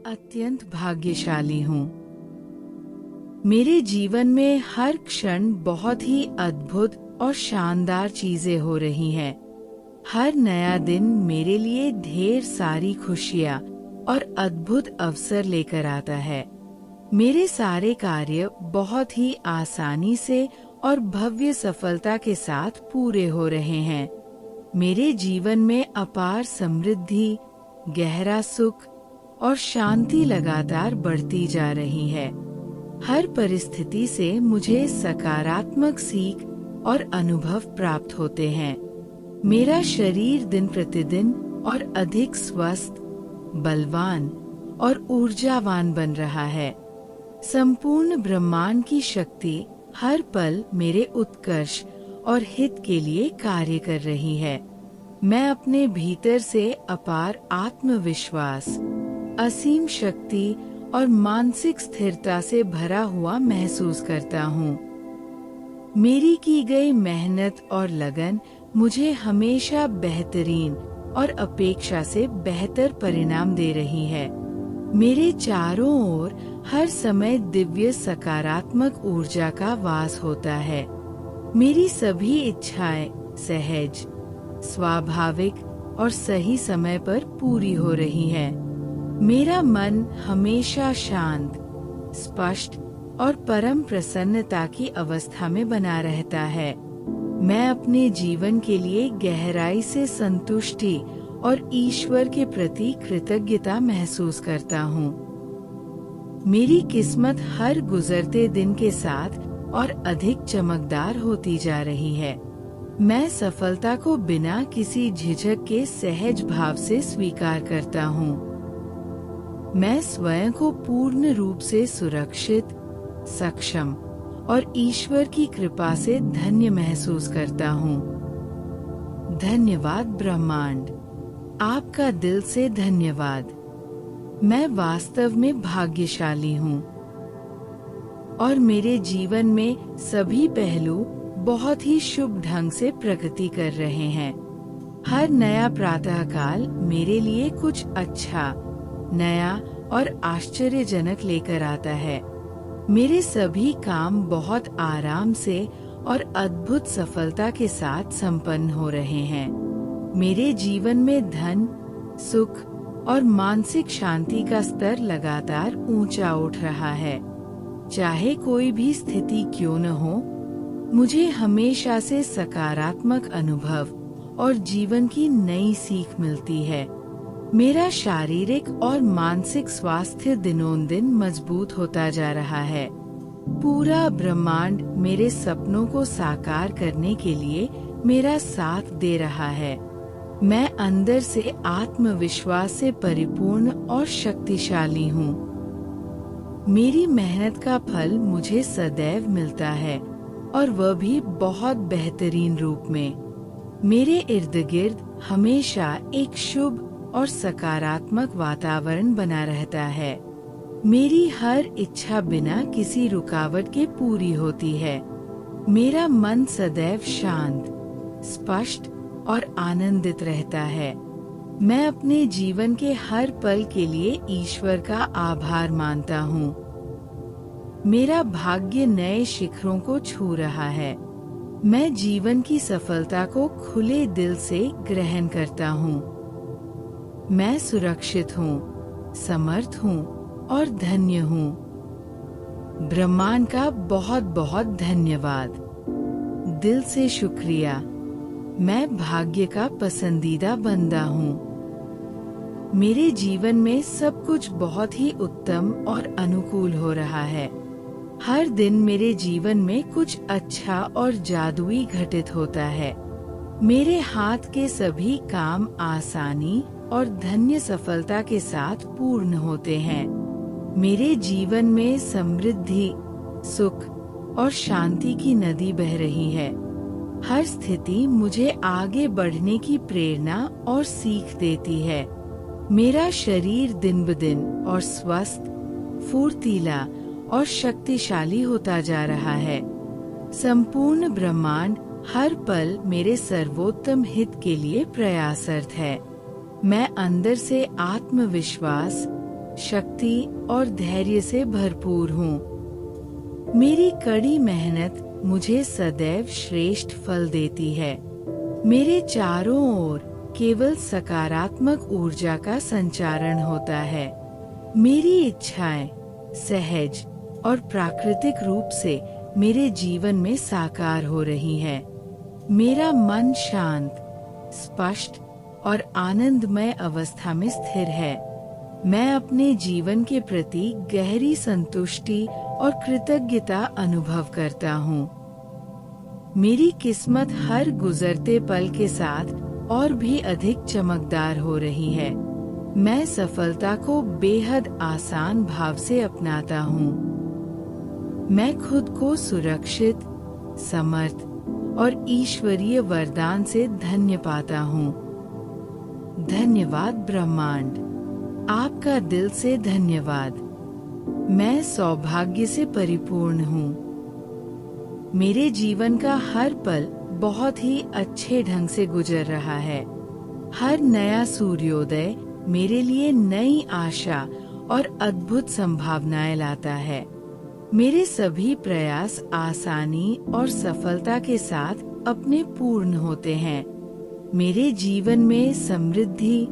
अत्यंत भाग्यशाली हूँ। मेरे जीवन में हर क्षण बहुत ही अद्भुत और शानदार चीजें हो रही हैं। हर नया दिन मेरे लिए ढेर सारी खुशियाँ और अद्भुत अवसर लेकर आता है। मेरे सारे कार्य बहुत ही आसानी से और भव्य सफलता के साथ पूरे हो रहे हैं। मेरे जीवन में अपार समृद्धि, गहरा सुख और शांति लगातार बढ़ती जा रही है। हर परिस्थिति से मुझे सकारात्मक सीख और अनुभव प्राप्त होते हैं। मेरा शरीर दिन प्रतिदिन और अधिक स्वस्थ, बलवान और ऊर्जावान बन रहा है। संपूर्ण ब्रह्मांड की शक्ति हर पल मेरे उत्कर्ष और हित के लिए कार्य कर रही है। मैं अपने भीतर से अपार आत्मविश्वास, असीम शक्ति और मानसिक स्थिरता से भरा हुआ महसूस करता हूँ। मेरी की गई मेहनत और लगन मुझे हमेशा बेहतरीन और अपेक्षा से बेहतर परिणाम दे रही है। मेरे चारों ओर हर समय दिव्य सकारात्मक ऊर्जा का वास होता है। मेरी सभी इच्छाएं सहज, स्वाभाविक और सही समय पर पूरी हो रही हैं। मेरा मन हमेशा शांत, स्पष्ट और परम प्रसन्नता की अवस्था में बना रहता है। मैं अपने जीवन के लिए गहराई से संतुष्टि और ईश्वर के प्रति कृतज्ञता महसूस करता हूँ। मेरी किस्मत हर गुजरते दिन के साथ और अधिक चमकदार होती जा रही है। मैं सफलता को बिना किसी झिझक के सहज भाव से स्वीकार करता हूँ। मैं स्वयं को पूर्ण रूप से सुरक्षित, सक्षम और ईश्वर की कृपा से धन्य महसूस करता हूँ। धन्यवाद ब्रह्मांड, आपका दिल से धन्यवाद। मैं वास्तव में भाग्यशाली हूँ और मेरे जीवन में सभी पहलू बहुत ही शुभ ढंग से प्रगति कर रहे हैं। हर नया प्रातःकाल मेरे लिए कुछ अच्छा, नया और आश्चर्यजनक लेकर आता है। मेरे सभी काम बहुत आराम से और अद्भुत सफलता के साथ संपन्न हो रहे हैं। मेरे जीवन में धन, सुख और मानसिक शांति का स्तर लगातार ऊंचा उठ रहा है। चाहे कोई भी स्थिति क्यों न हो, मुझे हमेशा से सकारात्मक अनुभव और जीवन की नई सीख मिलती है। मेरा शारीरिक और मानसिक स्वास्थ्य दिनों-दिन मजबूत होता जा रहा है। पूरा ब्रह्मांड मेरे सपनों को साकार करने के लिए मेरा साथ दे रहा है। मैं अंदर से आत्मविश्वास से परिपूर्ण और शक्तिशाली हूँ। मेरी मेहनत का फल मुझे सदैव मिलता है और वह भी बहुत बेहतरीन रूप में। मेरे इर्द गिर्द हमेशा एक शुभ और सकारात्मक वातावरण बना रहता है। मेरी हर इच्छा बिना किसी रुकावट के पूरी होती है। मेरा मन सदैव शांत, स्पष्ट और आनंदित रहता है। मैं अपने जीवन के हर पल के लिए ईश्वर का आभार मानता हूँ। मेरा भाग्य नए शिखरों को छू रहा है। मैं जीवन की सफलता को खुले दिल से ग्रहण करता हूँ। मैं सुरक्षित हूँ, समर्थ हूँ और धन्य हूँ। ब्रह्मांड का बहुत बहुत धन्यवाद। दिल से शुक्रिया। मैं भाग्य का पसंदीदा बंदा हूँ। मेरे जीवन में सब कुछ बहुत ही उत्तम और अनुकूल हो रहा है। हर दिन मेरे जीवन में कुछ अच्छा और जादुई घटित होता है। मेरे हाथ के सभी काम आसानी और धन्य सफलता के साथ पूर्ण होते हैं। मेरे जीवन में समृद्धि, सुख और शांति की नदी बह रही है। हर स्थिति मुझे आगे बढ़ने की प्रेरणा और सीख देती है। मेरा शरीर दिन ब दिन और स्वस्थ, फुर्तीला और शक्तिशाली होता जा रहा है। संपूर्ण ब्रह्मांड हर पल मेरे सर्वोत्तम हित के लिए प्रयासरत है। मैं अंदर से आत्मविश्वास, शक्ति और धैर्य से भरपूर हूँ। मेरी कड़ी मेहनत मुझे सदैव श्रेष्ठ फल देती है। मेरे चारों ओर केवल सकारात्मक ऊर्जा का संचारण होता है। मेरी इच्छाएं सहज और प्राकृतिक रूप से मेरे जीवन में साकार हो रही हैं। मेरा मन शांत, स्पष्ट और आनंदमय अवस्था में स्थिर है। मैं अपने जीवन के प्रति गहरी संतुष्टि और कृतज्ञता अनुभव करता हूँ। मेरी किस्मत हर गुजरते पल के साथ और भी अधिक चमकदार हो रही है। मैं सफलता को बेहद आसान भाव से अपनाता हूँ। मैं खुद को सुरक्षित, समर्थ और ईश्वरीय वरदान से धन्य पाता हूँ। धन्यवाद ब्रह्मांड, आपका दिल से धन्यवाद। मैं सौभाग्य से परिपूर्ण हूँ। मेरे जीवन का हर पल बहुत ही अच्छे ढंग से गुजर रहा है। हर नया सूर्योदय मेरे लिए नई आशा और अद्भुत संभावनाएं लाता है। मेरे सभी प्रयास आसानी और सफलता के साथ अपने पूर्ण होते हैं। मेरे जीवन में समृद्धि,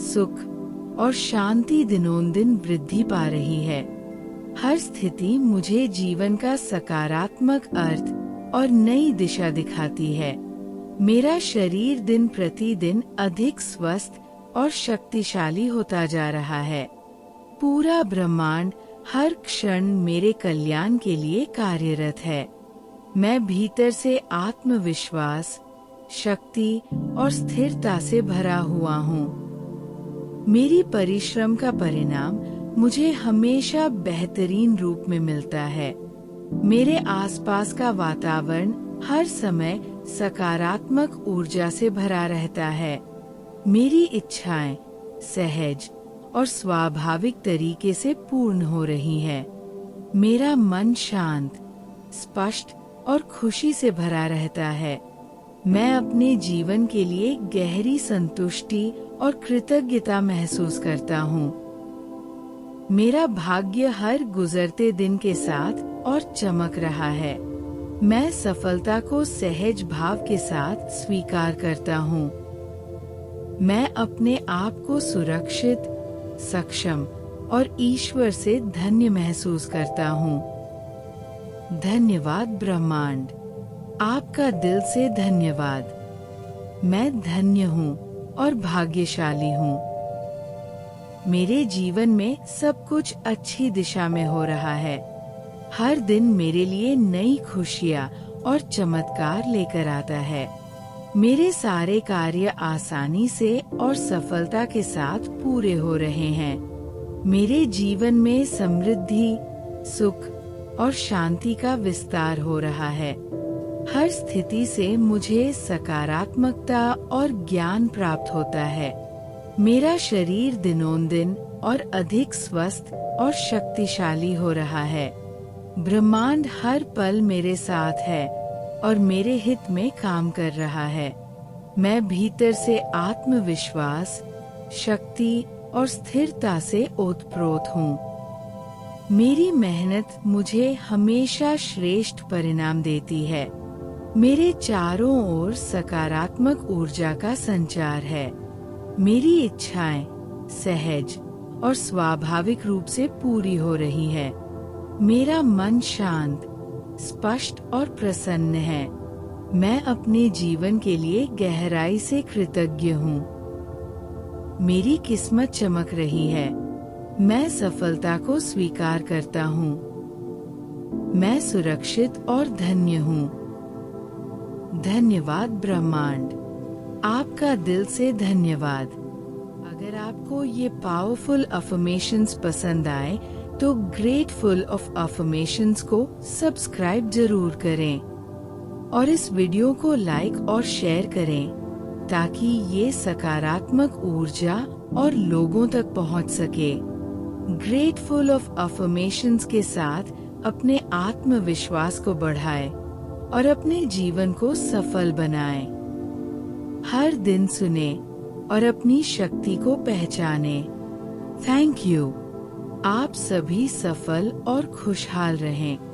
सुख और शांति दिनोंदिन वृद्धि पा रही है। हर स्थिति मुझे जीवन का सकारात्मक अर्थ और नई दिशा दिखाती है। मेरा शरीर दिन प्रतिदिन अधिक स्वस्थ और शक्तिशाली होता जा रहा है। पूरा ब्रह्मांड हर क्षण मेरे कल्याण के लिए कार्यरत है। मैं भीतर से आत्मविश्वास, शक्ति और स्थिरता से भरा हुआ हूँ। मेरी परिश्रम का परिणाम मुझे हमेशा बेहतरीन रूप में मिलता है। मेरे आसपास का वातावरण हर समय सकारात्मक ऊर्जा से भरा रहता है। मेरी इच्छाएं सहज और स्वाभाविक तरीके से पूर्ण हो रही हैं। मेरा मन शांत, स्पष्ट और खुशी से भरा रहता है। मैं अपने जीवन के लिए गहरी संतुष्टि और कृतज्ञता महसूस करता हूँ। मेरा भाग्य हर गुजरते दिन के साथ और चमक रहा है। मैं सफलता को सहज भाव के साथ स्वीकार करता हूँ। मैं अपने आप को सुरक्षित, सक्षम और ईश्वर से धन्य महसूस करता हूँ। धन्यवाद ब्रह्मांड, आपका दिल से धन्यवाद। मैं धन्य हूँ और भाग्यशाली हूँ। मेरे जीवन में सब कुछ अच्छी दिशा में हो रहा है। हर दिन मेरे लिए नई खुशियाँ और चमत्कार लेकर आता है। मेरे सारे कार्य आसानी से और सफलता के साथ पूरे हो रहे हैं। मेरे जीवन में समृद्धि, सुख और शांति का विस्तार हो रहा है। हर स्थिति से मुझे सकारात्मकता और ज्ञान प्राप्त होता है। मेरा शरीर दिनोंदिन और अधिक स्वस्थ और शक्तिशाली हो रहा है। ब्रह्मांड हर पल मेरे साथ है और मेरे हित में काम कर रहा है। मैं भीतर से आत्मविश्वास, शक्ति और स्थिरता से ओतप्रोत हूँ। मेरी मेहनत मुझे हमेशा श्रेष्ठ परिणाम देती है। मेरे चारों ओर सकारात्मक ऊर्जा का संचार है। मेरी इच्छाएं सहज और स्वाभाविक रूप से पूरी हो रही है। मेरा मन शांत, स्पष्ट और प्रसन्न है। मैं अपने जीवन के लिए गहराई से कृतज्ञ हूँ। मेरी किस्मत चमक रही है। मैं सफलता को स्वीकार करता हूँ। मैं सुरक्षित और धन्य हूँ। धन्यवाद ब्रह्मांड, आपका दिल से धन्यवाद। अगर आपको ये पावरफुल अफर्मेशंस पसंद आए तो ग्रेटफुल ऑफ अफर्मेशंस को सब्सक्राइब जरूर करें और इस वीडियो को लाइक और शेयर करें ताकि ये सकारात्मक ऊर्जा और लोगों तक पहुंच सके। ग्रेटफुल ऑफ अफर्मेशंस के साथ अपने आत्मविश्वास को बढ़ाएं और अपने जीवन को सफल बनाएं। हर दिन सुने और अपनी शक्ति को पहचानें। Thank you. आप सभी सफल और खुशहाल रहें।